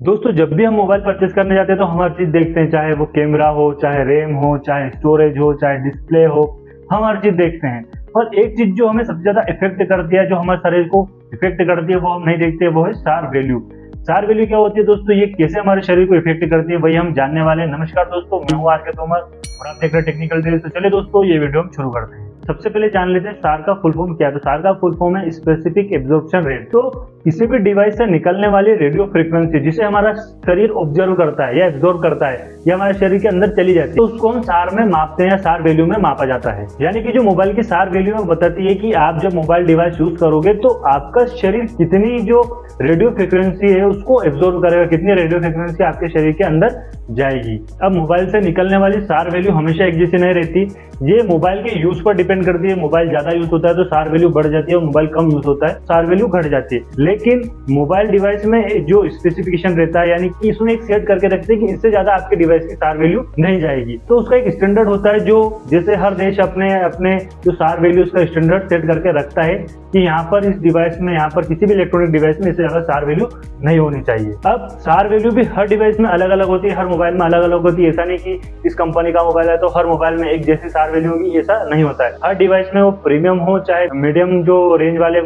दोस्तों जब भी हम मोबाइल परचेज करने जाते हैं तो हम हर चीज़ देखते हैं, चाहे वो कैमरा हो, चाहे रैम हो, चाहे स्टोरेज हो, चाहे डिस्प्ले हो, हम हर चीज़ देखते हैं। और एक चीज़ जो हमें सबसे ज़्यादा इफ़ेक्ट करती है, जो हमारे शरीर को इफ़ेक्ट करती है, वो हम नहीं देखते, वो है सार वैल्यू। सार वैल्यू क्या होती है दोस्तों, ये कैसे हमारे शरीर को इफ़ेक्ट करती है, वही हम जानने वाले हैं। नमस्कार दोस्तों, मैं हूँ आर के तोमर और आप देख रहे हैं टेक्निकल टेल्स। तो चलिए दोस्तों, ये वीडियो हम शुरू करते हैं। सबसे पहले जान लेते हैं सार का फुल फॉर्म क्या है। तो सार का फुल फॉर्म है स्पेसिफिक एब्जॉर्प्शन रेट। तो किसी भी डिवाइस से निकलने वाली रेडियो फ्रीक्वेंसी जिसे हमारा शरीर ऑब्जर्व करता है या एब्जॉर्व करता है या हमारे शरीर के अंदर चली जाती है, तो उसको हम सार में मापते हैं या सार वैल्यू में मापा जाता है। यानी कि जो मोबाइल की सार वैल्यू है बताती है कि आप जब मोबाइल डिवाइस यूज करोगे तो आपका शरीर कितनी जो रेडियो फ्रीक्वेंसी है उसको एब्जॉर्व करेगा, कितनी रेडियो फ्रीक्वेंसी आपके शरीर के अंदर जाएगी। अब मोबाइल से निकलने वाली सार वैल्यू हमेशा एक जैसी नहीं रहती, ये मोबाइल के यूज पर डिपेंड करती है। मोबाइल ज्यादा यूज होता है तो सार वैल्यू बढ़ जाती है, और मोबाइल कम यूज होता है सार वैल्यू घट जाती है। लेकिन मोबाइल डिवाइस में जो स्पेसिफिकेशन रहता है, यानी कि इसमें एक सेट करके रखते हैं कि इससे ज्यादा आपके डिवाइस की सार वैल्यू नहीं जाएगी। तो उसका एक स्टैंडर्ड होता है, जो जैसे हर देश अपने अपने जो सार वैल्यू उसका स्टैंडर्ड सेट करके रखता है कि यहाँ पर इस डिवाइस में, यहाँ पर किसी भी इलेक्ट्रॉनिक डिवाइस में इससे ज्यादा सार वैल्यू नहीं होनी चाहिए। अब सार वैल्यू भी हर डिवाइस में अलग अलग होती है, हर मोबाइल में अलग अलग होती है। ऐसा नहीं कि इस कंपनी का मोबाइल है तो हर मोबाइल में एक जैसी सार वैल्यू होगी, ऐसा नहीं होता है। हर डिवाइस में, वो प्रीमियम हो चाहे मीडियम जो रेंज वाले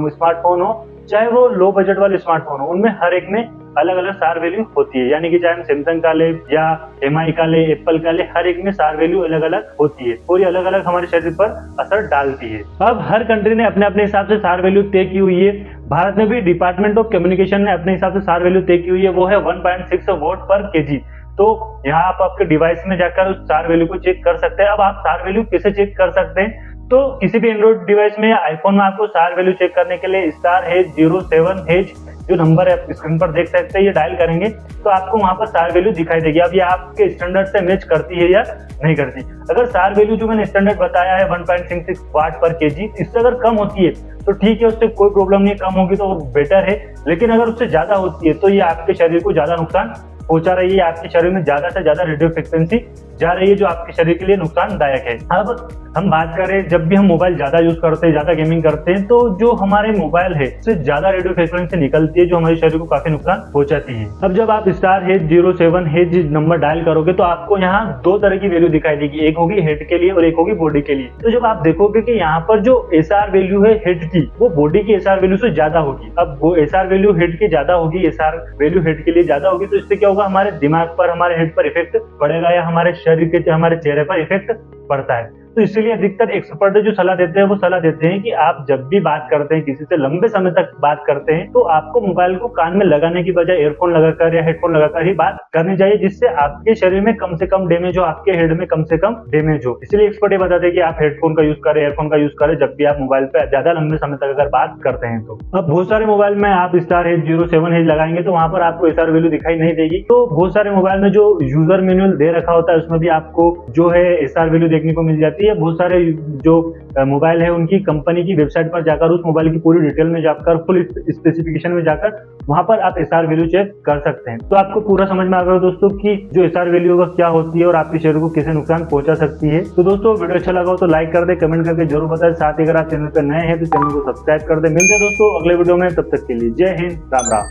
स्मार्टफोन हो, चाहे वो लो बजट वाले स्मार्टफोन हो, उनमें हर एक में अलग अलग सार वैल्यू होती है। यानी कि चाहे हम सैमसंग का ले या एमआई का ले, एप्पल का ले, हर एक में सार वैल्यू अलग अलग होती है और ये अलग अलग हमारे शरीर पर असर डालती है। अब हर कंट्री ने अपने अपने हिसाब से सार वैल्यू तय की हुई है। भारत में भी डिपार्टमेंट ऑफ कम्युनिकेशन ने अपने हिसाब से सार वैल्यू तय की हुई है, वो है 1.6 वॉट पर केजी। तो यहाँ आप आपके डिवाइस में जाकर उस सार वैल्यू को चेक कर सकते हैं। अब आप सार वैल्यू कैसे चेक कर सकते हैं, तो किसी भी एंड्रॉइड डिवाइस में या आईफोन में आपको सार वैल्यू चेक करने के लिए *07# जो नंबर है स्क्रीन पर देख सकते हैं, ये डायल करेंगे तो आपको वहां पर सार वैल्यू दिखाई देगी। अब ये आपके स्टैंडर्ड से मैच करती है या नहीं करती। अगर सार वैल्यू जो मैंने स्टैंडर्ड बताया है 1.66 वाट पर केजी, इससे अगर कम होती है तो ठीक है, उससे कोई प्रॉब्लम नहीं, कम होगी तो बेटर है। लेकिन अगर उससे ज्यादा होती है तो ये आपके शरीर को ज्यादा नुकसान पहुंचा रही है, आपके शरीर में ज्यादा से ज्यादा रेडियो फ्रिक्वेंसी जा रही है, जो आपके शरीर के लिए नुकसानदायक है। अब हम बात करें, जब भी हम मोबाइल ज्यादा यूज करते हैं, ज्यादा गेमिंग करते हैं, तो जो हमारे मोबाइल है उससे ज्यादा रेडियो फ्रिक्वेंसी निकलती है, जो हमारे शरीर को काफी नुकसान पहुंचाती है। अब जब आप *07# नंबर डायल करोगे तो आपको यहाँ दो तरह की वैल्यू दिखाई देगी, एक होगी हेड के लिए और एक होगी बॉडी के लिए। तो जब आप देखोगे कि यहाँ पर जो SR वैल्यू है हेड की, वो बॉडी की SR वैल्यू से ज्यादा होगी। अब वो SR वैल्यू हेड की ज्यादा होगी, SR वैल्यू हेड के लिए ज्यादा होगी, तो इससे क्या होगा, हमारे दिमाग पर, हमारे हेड पर इफेक्ट पड़ेगा या हमारे शरीर के, हमारे चेहरे पर इफेक्ट पड़ता है। तो इसीलिए अधिकतर एक्सपर्ट जो सलाह देते हैं वो सलाह देते हैं कि आप जब भी बात करते हैं, किसी से लंबे समय तक बात करते हैं, तो आपको मोबाइल को कान में लगाने की बजाय ईयरफोन लगाकर या हेडफोन लगाकर ही बात करनी चाहिए, जिससे आपके शरीर में कम से कम डैमेज हो, आपके हेड में कम से कम डैमेज हो। इसलिए एक्सपर्ट ये बताते हैं कि आप हेडफोन का यूज करें, ईयरफोन का यूज करें जब भी आप मोबाइल पे ज्यादा लंबे समय तक अगर बात करते हैं। तो अब बहुत सारे मोबाइल में आप *07# लगाएंगे तो वहां पर आपको SR वैल्यू दिखाई नहीं देगी। तो बहुत सारे मोबाइल में जो यूजर मैनुअल दे रखा होता है उसमें भी आपको जो है SR वैल्यू देखने को मिल जाती है। बहुत सारे जो मोबाइल है उनकी कंपनी की वेबसाइट पर जाकर उस मोबाइल की पूरी डिटेल में जाकर, फुल स्पेसिफिकेशन में जाकर वहां पर आप SR वैल्यू चेक कर सकते हैं। तो आपको पूरा समझ में आ गया दोस्तों कि जो SR वैल्यू का क्या होती है और आपके शरीर को कैसे नुकसान पहुंचा सकती है। तो दोस्तों वीडियो अच्छा लगा हो तो लाइक कर दे, कमेंट करके जरूर बताएं। साथ ही अगर आप चैनल पर नए हैं तो चैनल को सब्सक्राइब कर दे। मिलते हैं दोस्तों अगले वीडियो में, तब तक के लिए जय हिंद, राम राम।